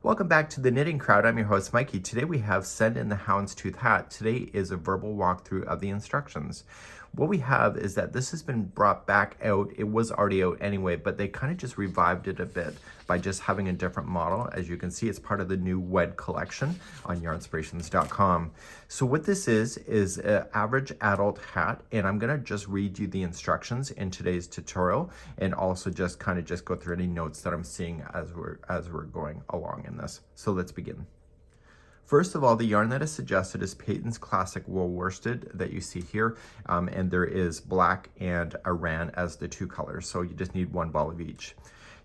Welcome back to the Knitting Crowd. I'm your host, Mikey. Today we have Send in the Houndstooth Hat. Today is a verbal walkthrough of the instructions. What we have is that this has been brought back out. It was already out anyway, but they kind of just revived it a bit by just having a different model. As you can see, it's part of the new Wed Collection on Yarnspirations.com. So what this is an average adult hat, and I'm gonna just read you the instructions in today's tutorial, and also just go through any notes that I'm seeing as we're going along in this. So let's begin. First of all, the yarn that is suggested is Patons Classic Wool Worsted that you see here, and there is black and Aran as the two colors, so you just need one ball of each.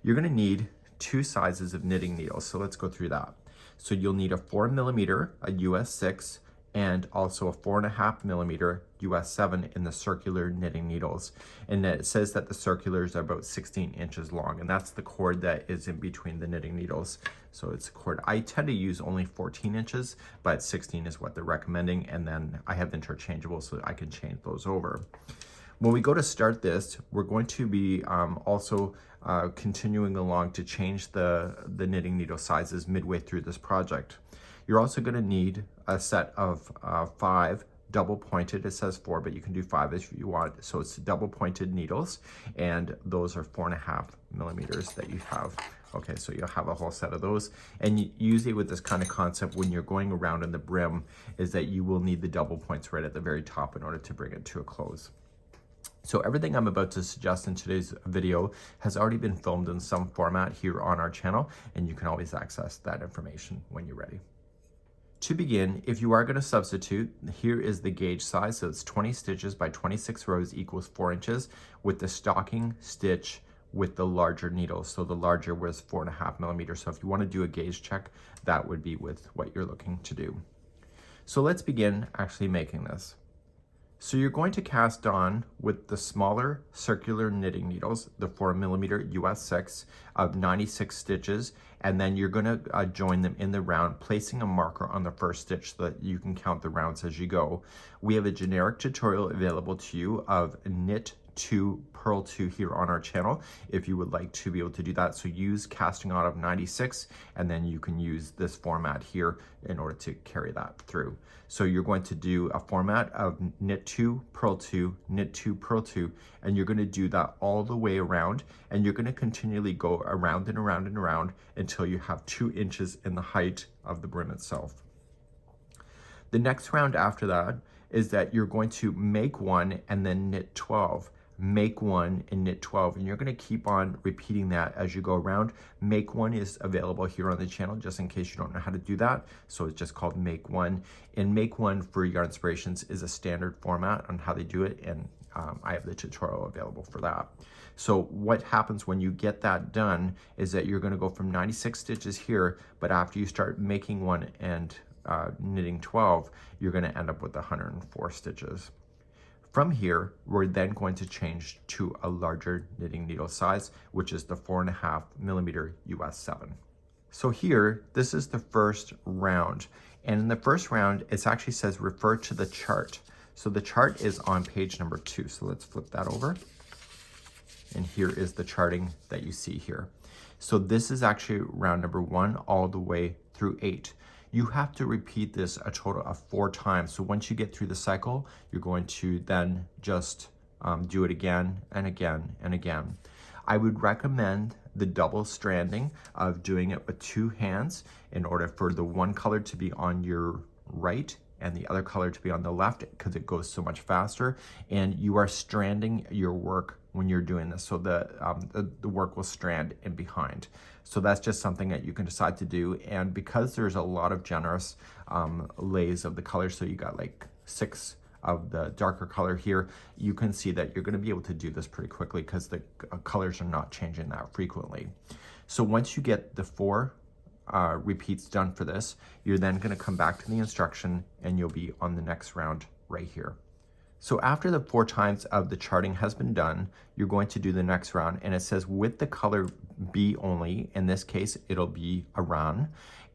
You're going to need two sizes of knitting needles, so let's go through that. So you'll need a 4mm, a US 6, and also a 4.5mm US 7 in the circular knitting needles. And it says that the circulars are about 16 inches long, and that's the cord that is in between the knitting needles. So it's a cord. I tend to use only 14 inches, but 16 is what they're recommending, and then I have interchangeable so I can change those over. When we go to start this, we're going to be also continuing along to change the knitting needle sizes midway through this project. You're also going to need a set of 5 double pointed. It says 4, but you can do 5 if you want. So it's double pointed needles, and those are 4.5mm that you have. Okay, so you'll have a whole set of those. And usually with this kind of concept, when you're going around in the brim, is that you will need the double points right at the very top in order to bring it to a close. So everything I'm about to suggest in today's video has already been filmed in some format here on our channel, and you can always access that information when you're ready. To begin, if you are going to substitute, here is the gauge size. So it's 20 stitches by 26 rows equals 4 inches with the stocking stitch with the larger needles. So the larger was 4.5mm. So if you want to do a gauge check, that would be with what you're looking to do. So let's begin actually making this. So you're going to cast on with the smaller circular knitting needles, the 4mm US 6 of 96 stitches, and then you're going to join them in the round, placing a marker on the first stitch so that you can count the rounds as you go. We have a generic tutorial available to you of knit 2, purl 2 here on our channel if you would like to be able to do that. So use casting on of 96, and then you can use this format here in order to carry that through. So you're going to do a format of knit 2, purl 2, knit 2, purl 2, and you're going to do that all the way around, and you're going to continually go around and around and around until you have 2 inches in the height of the brim itself. The next round after that is that you're going to make 1 and then knit 12. Make 1 and knit 12, and you're going to keep on repeating that as you go around. Make 1 is available here on the channel just in case you don't know how to do that, so it's just called Make 1. And Make 1 for Yarnspirations is a standard format on how they do it, and I have the tutorial available for that. So what happens when you get that done is that you're going to go from 96 stitches here, but after you start making 1 and knitting 12, you're going to end up with 104 stitches. From here, we're then going to change to a larger knitting needle size, which is the 4.5mm US 7. So here, this is the first round. And in the first round, it actually says refer to the chart. So the chart is on page number 2. So let's flip that over. And here is the charting that you see here. So this is actually round number 1 all the way through 8. You have to repeat this a total of 4 times. So once you get through the cycle, you're going to then just do it again and again and again. I would recommend the double stranding of doing it with 2 hands in order for the one color to be on your right and the other color to be on the left, because it goes so much faster, and you are stranding your work when you're doing this, so the work will strand in behind. So that's just something that you can decide to do, and because there's a lot of generous lays of the colors, so you got like 6 of the darker color here, you can see that you're going to be able to do this pretty quickly because the colors are not changing that frequently. So once you get the 4 repeats done for this, you're then going to come back to the instruction and you'll be on the next round right here. So after the 4 times of the charting has been done, you're going to do the next round, and it says with the color B only. In this case, it'll be Aran,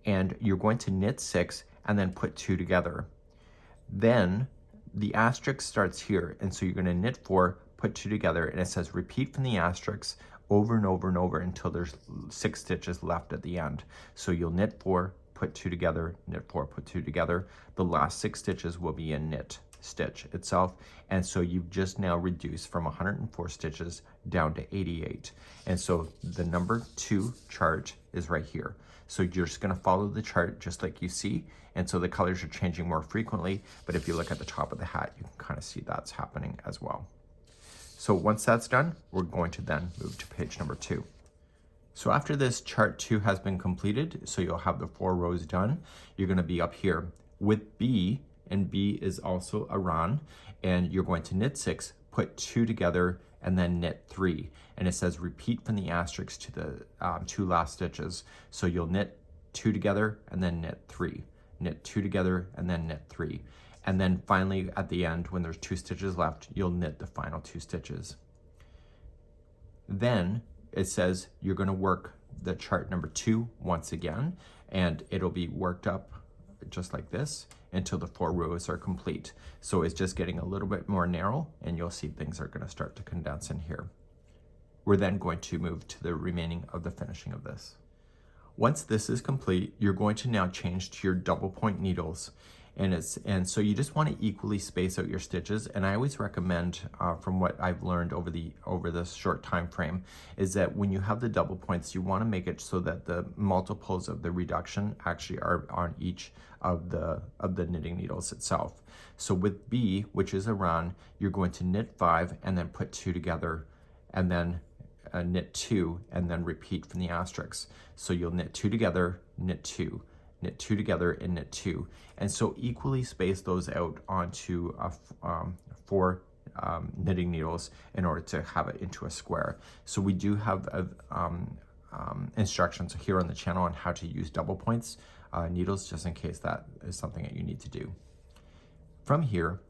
and you're going to knit 6 and then put 2 together. Then the asterisk starts here, and so you're going to knit 4, put 2 together, and it says repeat from the asterisk over and over and over until there's 6 stitches left at the end. So you'll knit 4, put 2 together, knit 4, put 2 together. The last 6 stitches will be a knit stitch itself, and so you've just now reduced from 104 stitches down to 88. And so the number 2 chart is right here. So you're just going to follow the chart just like you see, and so the colors are changing more frequently, but if you look at the top of the hat, you can kind of see that's happening as well. So once that's done, we're going to then move to page number 2. So after this, chart 2 has been completed, so you'll have the 4 rows done. You're going to be up here with B, and B is also a run, and you're going to knit 6, put 2 together, and then knit 3. And it says repeat from the asterisk to the 2 last stitches. So you'll knit 2 together and then knit 3, knit 2 together and then knit 3. And then finally at the end, when there's 2 stitches left, you'll knit the final 2 stitches. Then it says you're going to work the chart number 2 once again, and it'll be worked up just like this until the 4 rows are complete. So it's just getting a little bit more narrow, and you'll see things are going to start to condense in here. We're then going to move to the remaining of the finishing of this. Once this is complete, you're going to now change to your double point needles. And so you just want to equally space out your stitches. And I always recommend, from what I've learned over this short time frame, is that when you have the double points, you want to make it so that the multiples of the reduction actually are on each of the knitting needles itself. So with B, which is a run, you're going to knit 5 and then put 2 together, and then knit 2 and then repeat from the asterisks. So you'll knit 2 together, knit 2, knit 2 together, and knit 2. And so equally space those out onto 4 knitting needles in order to have it into a square. So we do have instructions here on the channel on how to use double points needles, just in case that is something that you need to do. From here,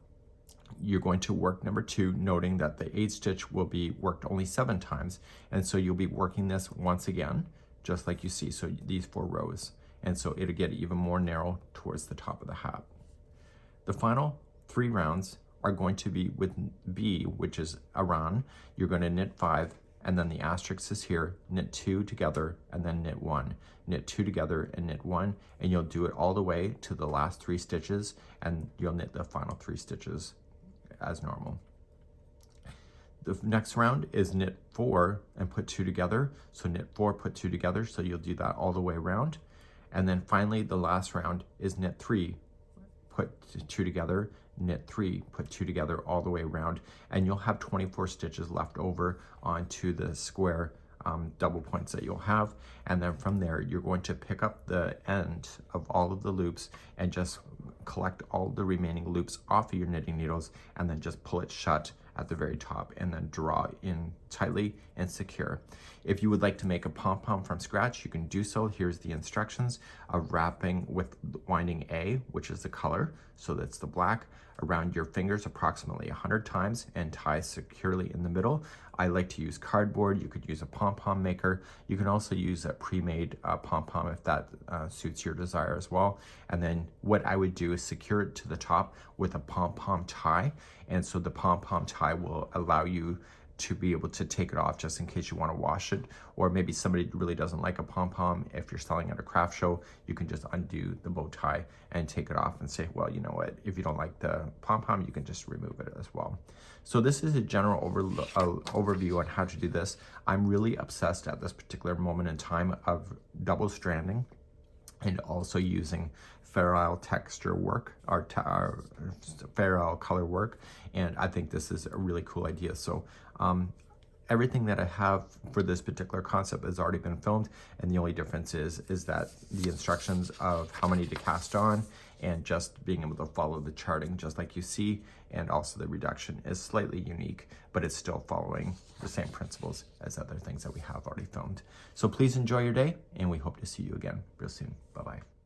you're going to work number 2, noting that the 8 stitch will be worked only 7 times. And so you'll be working this once again, just like you see. So these 4 rows. And so it'll get even more narrow towards the top of the hat. The final 3 rounds are going to be with B, which is a run. You're going to knit 5, and then the asterisk is here, knit 2 together, and then knit 1. Knit 2 together and knit 1, and you'll do it all the way to the last 3 stitches, and you'll knit the final 3 stitches as normal. The next round is knit 4 and put 2 together. So knit 4, put 2 together, so you'll do that all the way around. And then finally, the last round is knit 3, put 2 together, knit 3, put 2 together all the way around, and you'll have 24 stitches left over onto the square double points that you'll have. And then from there, you're going to pick up the end of all of the loops and just collect all the remaining loops off of your knitting needles, and then just pull it shut at the very top and then draw in tightly and secure. If you would like to make a pom-pom from scratch, you can do so. Here's the instructions of wrapping with winding A, which is the color, so that's the black, around your fingers approximately 100 times and tie securely in the middle. I like to use cardboard. You could use a pom-pom maker. You can also use a pre-made pom-pom if that suits your desire as well. And then what I would do is secure it to the top with a pom-pom tie. And so the pom-pom tie will allow you to be able to take it off just in case you want to wash it, or maybe somebody really doesn't like a pom-pom. If you're selling at a craft show, you can just undo the bow tie and take it off and say, well, you know what, if you don't like the pom-pom, you can just remove it as well. So this is a general overview on how to do this. I'm really obsessed at this particular moment in time of double stranding and also using Fair Isle texture work, or Fair Isle color work, and I think this is a really cool idea. So everything that I have for this particular concept has already been filmed, and the only difference is that the instructions of how many to cast on and just being able to follow the charting just like you see, and also the reduction is slightly unique, but it's still following the same principles as other things that we have already filmed. So please enjoy your day, and we hope to see you again real soon. Bye-bye.